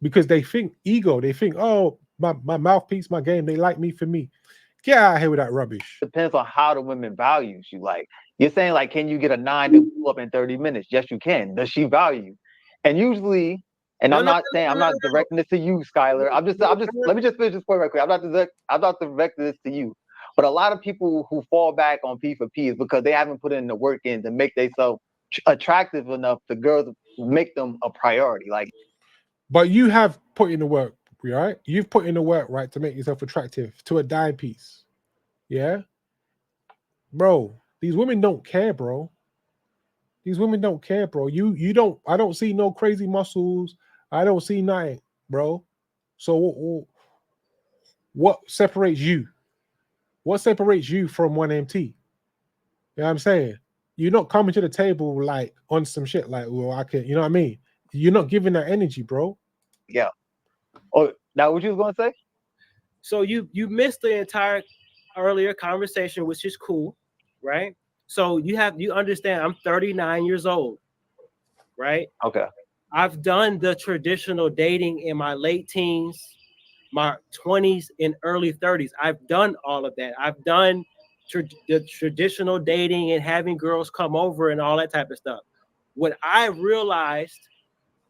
because they think ego. They think, oh, my mouthpiece, my game. They like me for me. Get out of here with that rubbish.
depends on how the woman values you. Like, you're saying, like, can you get a 9 to pull up in 30 minutes? Yes, you can. Does she value you? And usually, and I'm not directing this to you, Skylar. Let me just finish this point right quick. I'm not directing this to you. But a lot of people who fall back on P4P is because they haven't put in the work in to make themselves attractive enough to girls, make them a priority. Like,
but you have put in the work, right? You've put in the work, right, to make yourself attractive to a dime piece. Yeah, bro. These women don't care, bro. These women don't care, bro. You don't. I don't see no crazy muscles. I don't see nothing, bro. So what separates you? What separates you from 1MT? You know what I'm saying? You're not coming to the table like on some shit like, well, I can, you know what I mean? You're not giving that energy, bro.
yeah. Oh, now what you was gonna say?
So you missed the entire earlier conversation, which is cool, right? So you understand I'm 39 years old, right?
Okay.
I've done the traditional dating in my late teens, my 20s, and early 30s. I've done all of that. I've done the traditional dating and having girls come over and all that type of stuff. What I realized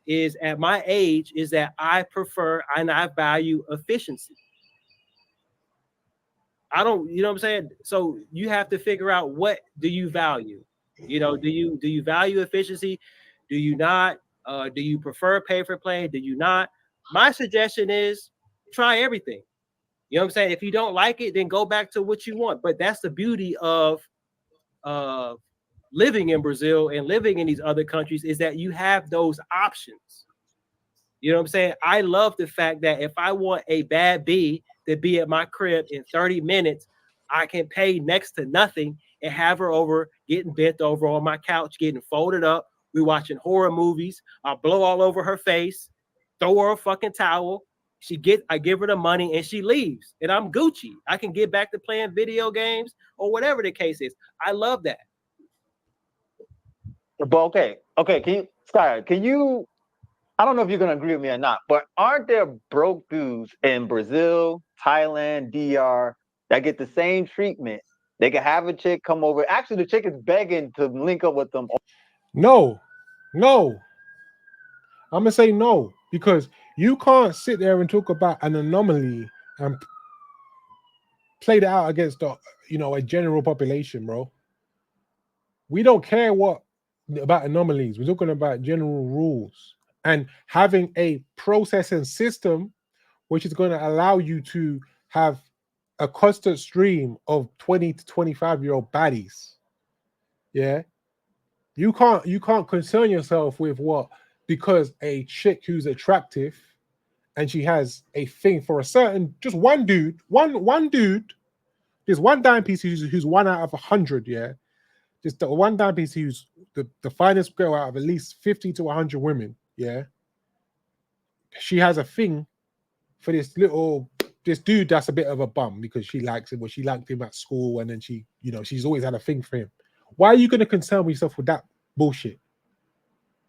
is at my age is that I prefer and I value efficiency. I don't, you know what I'm saying? So you have to figure out, what do you value? You know, do you value efficiency? Do you not? Do you prefer pay for play? Do you not? My suggestion is try everything. You know what I'm saying? If you don't like it, then go back to what you want. But that's the beauty of living in Brazil and living in these other countries, is that you have those options. You know what I'm saying? I love the fact that if I want a bad B to be at my crib in 30 minutes, I can pay next to nothing and have her over, getting bent over on my couch, getting folded up. We watching horror movies. I blow all over her face, throw her a fucking towel. I give her the money and she leaves, and I'm Gucci. I can get back to playing video games or whatever the case is. I love that.
But okay. Can you? I don't know if you're gonna agree with me or not, but aren't there broke dudes in Brazil, Thailand, DR that get the same treatment? They can have a chick come over. Actually, the chick is begging to link up with them.
No. I'm gonna say no, because you can't sit there and talk about an anomaly and play that out against a general population, bro. We don't care about anomalies. We're talking about general rules and having a processing system which is going to allow you to have a constant stream of 20 to 25-year-old baddies. Yeah. You can't concern yourself with what, because a chick who's attractive and she has a thing for a certain, just one dude, one dude, there's one dime piece who's 1 out of 100, yeah. Just the one dime piece who's the finest girl out of at least 50 to 100 women, yeah. She has a thing for this dude that's a bit of a bum because she likes him, or she liked him at school, and then she's always had a thing for him. Why are you going to concern yourself with that bullshit?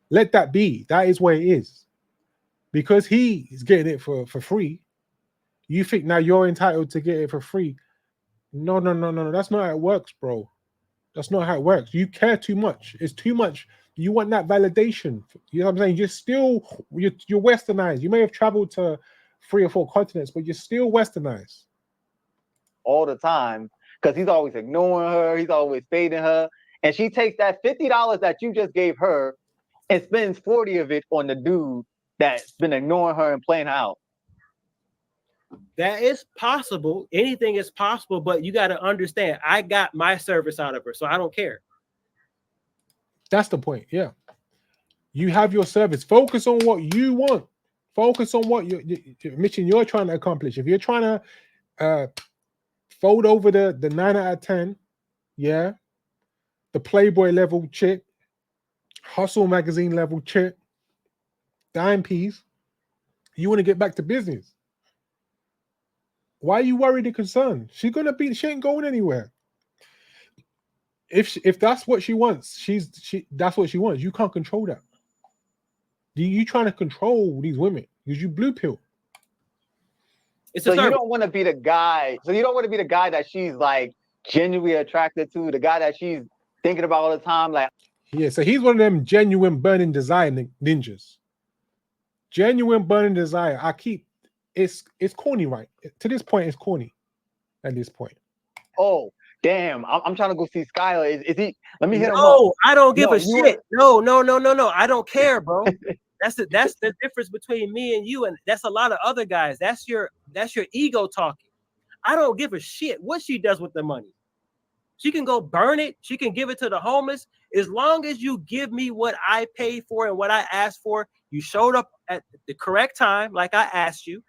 Let that be. That is what it is. Because he is getting it for free, you think now you're entitled to get it for free. No. That's not how it works, bro. That's not how it works. You care too much. It's too much. You want that validation. You know what I'm saying? You're westernized. You may have traveled to 3 or 4 continents, but you're still westernized.
All the time, because he's always ignoring her. He's always fading her. And she takes that $50 that you just gave her and spends 40 of it on the dude that's been ignoring her and playing her out.
That is possible. Anything is possible, but you got to understand, I got my service out of her, so I don't care.
That's the point. Yeah. You have your service. Focus on what you want. Focus on what mission you're trying to accomplish. If you're trying to fold over the 9 out of 10, yeah, the Playboy level chick, Hustle magazine level chick, dime piece, you want to get back to business. Why are you worried and concerned? She ain't going anywhere. If that's what she wants, that's what she wants. You can't control that. You trying to control these women because you blue pill.
So you don't want to be the guy. So you don't want to be the guy that she's like genuinely attracted to, the guy that she's thinking about all the time. Like,
yeah, so he's one of them genuine burning desire ninjas. Genuine burning desire. It's corny, right? To this point, it's corny. At this point.
Oh, damn! I'm trying to go see Skylar. Is he? Let me hit him up.
No, I don't give a shit. No. I don't care, bro. That's the difference between me and you, and that's a lot of other guys. That's your ego talking. I don't give a shit what she does with the money. She can go burn it. She can give it to the homeless. As long as you give me what I paid for and what I asked for, you showed up at the correct time, like I asked you.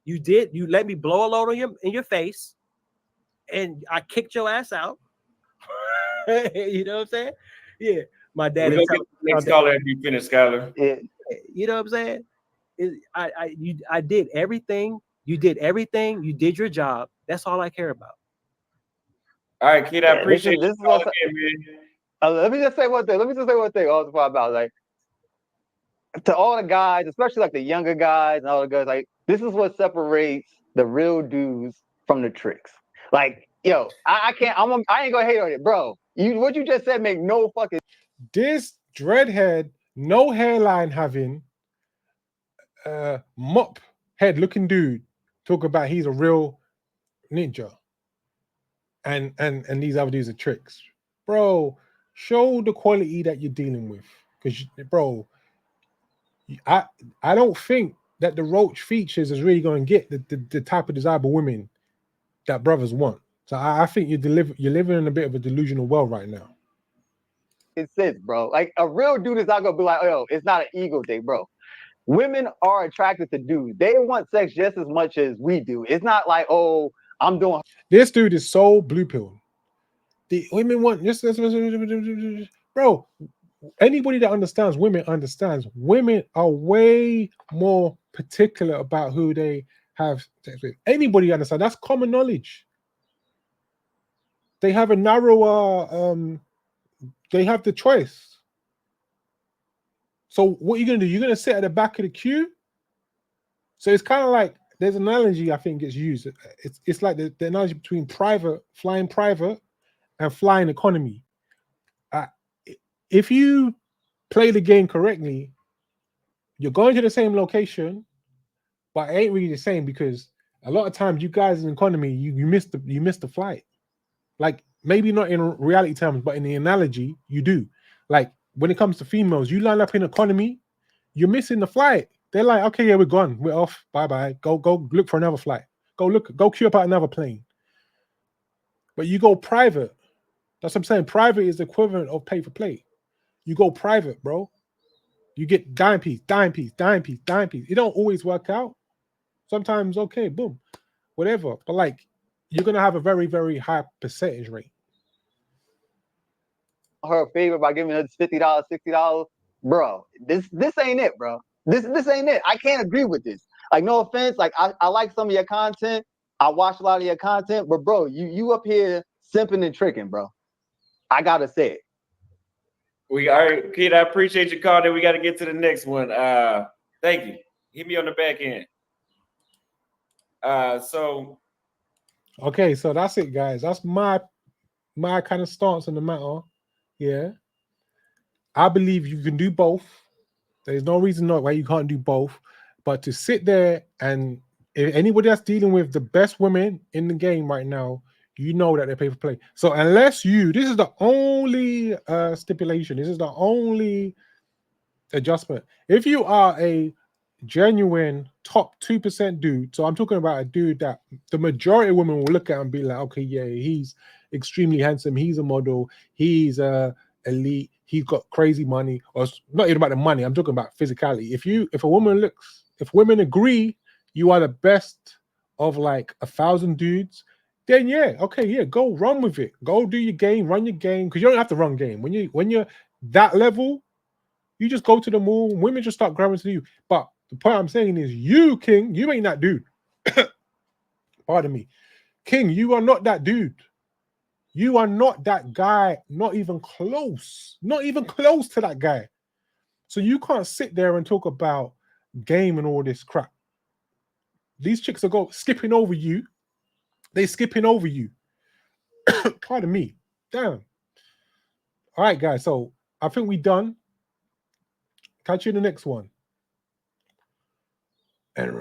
You did. You let me blow a load in your face, and I kicked your ass out. You know what I'm saying? Yeah. My dad.
We'll get the next caller after you finish, Skylar.
Yeah.
You know what I'm saying? I did everything. You did everything. You did your job. That's all I care about.
All right, kid. I appreciate this.
Let me just say one thing. All the while about like to all the guys, especially like the younger guys and all the guys. Like this is what separates the real dudes from the tricks. Like, yo, I ain't gonna hate on it, bro. What you just said make no fucking.
This dreadhead, no hairline having, mop head looking dude talk about he's a real ninja, and these other dudes are tricks, bro. Show the quality that you're dealing with, because bro, I don't think that the Roach features is really going to get the type of desirable women that brothers want. So I think you're living in a bit of a delusional world right now.
It says, bro, like a real dude is not gonna be like, oh, it's not an ego thing, bro. Women are attracted to dudes. They want sex just as much as we do. It's not like, oh, I'm doing.
This dude is so blue pill. The women want just, bro. Anybody that understands women understands. Women are way more particular about who they have sex with. Anybody understands? That's common knowledge. They have a narrower. They have the choice. So what are you gonna do? You're gonna sit at the back of the queue. So it's kind of like there's an analogy I think gets used. It's like the analogy between flying private and flying economy. If you play the game correctly, you're going to the same location, but it ain't really the same because a lot of times you guys in economy, you miss the flight. Like maybe not in reality terms, but in the analogy, you do. Like when it comes to females, you line up in economy, you're missing the flight They're like, okay, yeah, we're gone. We're off. Bye-bye. Go look for another flight. Go queue up at another plane. But you go private. That's what I'm saying. Private is the equivalent of pay for play. You go private, bro. You get dime piece. It don't always work out. Sometimes, okay, boom, whatever. But like, you're gonna have a very, very high percentage rate.
Her a favor by giving her $50, $60, bro. This ain't it, bro. This ain't it. I can't agree with this. Like, no offense. Like, I like some of your content. I watch a lot of your content, but bro, you up here simping and tricking, bro. I gotta say it.
All right, kid. I appreciate your call. Then we got to get to the next one. Thank you. Hit me on the back end. So
Okay, so that's it, guys. That's my kind of stance on the matter. Yeah, I believe you can do both. There's no reason why you can't do both. But to sit there and if anybody that's dealing with the best women in the game right now, you know that they pay for play. So unless this is the only stipulation. This is the only adjustment. If you are a genuine top 2% dude, so I'm talking about a dude that the majority of women will look at and be like, okay, yeah, he's extremely handsome, he's a model, he's elite, he's got crazy money, or it's not even about the money, I'm talking about physicality. If women agree you are the best of like 1,000 dudes, then yeah, okay, yeah, go run with it. Go do your game, run your game, because you don't have to run game. When you're that level, you just go to the mall, women just start grabbing to you. But the point I'm saying is, you, King, you ain't that dude. Pardon me. King, you are not that dude. You are not that guy, not even close. Not even close to that guy. So you can't sit there and talk about game and all this crap. These chicks are skipping over you. They skipping over you. Pardon me. Damn. All right, guys. So I think we're done. Catch you in the next one. And